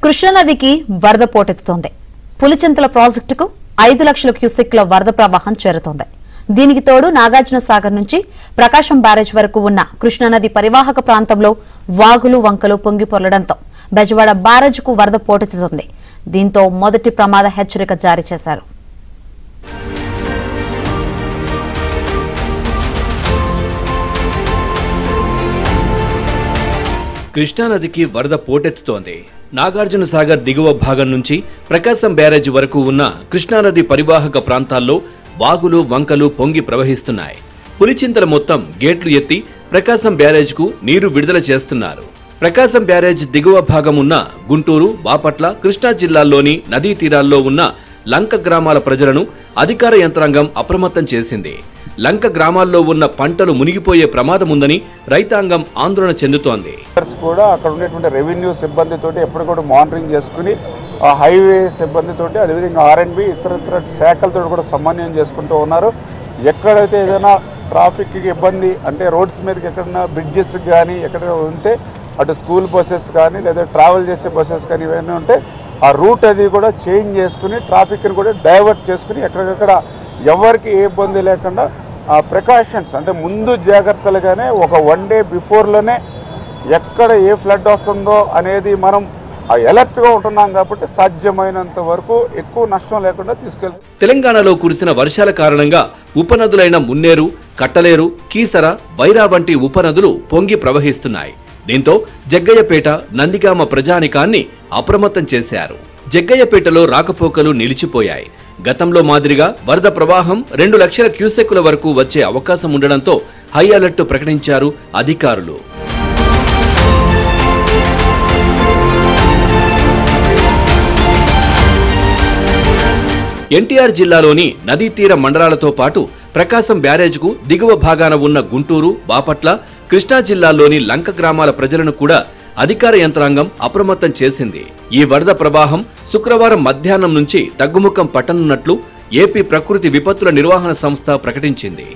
కృష్ణానదికి వరద పోటెత్తుతోంది. పులిచింతల ప్రాజెక్టుకు 5 లక్షల క్యూసెక్ల వరద ప్రవాహం చేరుతోంది. దీనికి తోడు నాగార్జున సాగర్ నుంచి ప్రకాశం బ్యారేజ్ వరకు ఉన్న కృష్ణానది పరివాహక ప్రాంతంలో వాగులు వంకలు పొంగి పొర్లడంతో బెజవాడ బ్యారేజ్కు వరద పోటెత్తుతోంది. దీంతో మొదటి ప్రమాద హెచ్చరిక జారీ చేశారు. కృష్ణానదికి వరద పోటెత్తుతోంది. నాగార్జున సాగర్ దిగువ భాగం నుంచి ప్రకాశం బ్యారేజ్ వరకు ఉన్న కృష్ణానది పరివాహక ప్రాంతాల్లో వాగులు వంకలు పొంగి ప్రవహిస్తున్నాయి. పులిచింతల మొత్తం గేట్లు ఎత్తి ప్రకాశం బ్యారేజ్కు నీరు విడుదల చేస్తున్నారు. ప్రకాశం బ్యారేజ్ దిగువ భాగం ఉన్న గుంటూరు, బాపట్ల, కృష్ణా జిల్లాల్లోని నదీ తీరాల్లో ఉన్న లంక గ్రామాల ప్రజలను అధికార యంత్రాంగం అప్రమత్తం చేసింది. లంక గ్రామాల్లో ఉన్న పంటలు మునిగిపోయే ప్రమాదం ఉందని రైతాంగం ఆందోళన చెందుతోంది. కూడా అక్కడ ఉండేటువంటి రెవెన్యూ సిబ్బందితోటి ఎప్పుడు కూడా మానిటరింగ్ చేసుకుని ఆ హైవే సిబ్బందితోటి అదేవిధంగా ఆర్ఎండ్బి ఇతర శాఖలతో కూడా సమన్వయం చేసుకుంటూ ఉన్నారు. ఎక్కడైతే ఏదైనా ట్రాఫిక్కి ఇబ్బంది అంటే రోడ్స్ మీదకి ఎక్కడైనా బ్రిడ్జెస్ కానీ ఎక్కడైనా ఉంటే అటు స్కూల్ బస్సెస్ కానీ లేదా ట్రావెల్ చేసే బస్సెస్ కానీ ఇవన్నీ ఉంటే ఆ రూట్ అది కూడా చేంజ్ చేసుకుని ట్రాఫిక్ని కూడా డైవర్ట్ చేసుకుని ఎక్కడికక్కడ ఎవరికి ఏ ఇబ్బంది లేకుండా ఆ ప్రికాషన్స్ అంటే ముందు జాగ్రత్తలుగానే ఒక 1 డే బిఫోర్లోనే ఎక్కడ ఏ ఫ్లడ్ వస్తుందో అనేది మనం అలర్ట్గా ఉంటున్నాం కాబట్టి సాధ్యమైనంత వరకు ఎక్కువ నష్టం లేకుండా తీసుకెళ్తాం. తెలంగాణలో కురిసిన వర్షాల కారణంగా ఉపనదులైన మున్నేరు, కట్టలేరు, కీసర, వైరా వంటి ఉపనదులు పొంగి ప్రవహిస్తున్నాయి. దీంతో జగ్గయ్యపేట, నందిగామ ప్రజానికాన్ని అప్రమత్తం చేశారు. జగ్గయ్యపేటలో రాకపోకలు నిలిచిపోయాయి. గతంలో మాదిరిగా వరద ప్రవాహం 2 లక్షల క్యూసెక్కుల వరకు వచ్చే అవకాశం ఉండడంతో హై అలర్ట్ ప్రకటించారు అధికారులు. ఎన్టీఆర్ జిల్లాలోని నదీ తీర మండలాలతో పాటు ప్రకాశం బ్యారేజ్కు దిగువ భాగాన ఉన్న గుంటూరు, బాపట్ల, కృష్ణా జిల్లాల్లోని లంక గ్రామాల ప్రజలను కూడా అధికార యంత్రాంగం అప్రమత్తం చేసింది. ఈ వరద ప్రవాహం శుక్రవారం మధ్యాహ్నం నుంచి తగ్గుముఖం పట్టనున్నట్లు ఏపీ ప్రకృతి విపత్తుల నిర్వహణ సంస్థ ప్రకటించింది.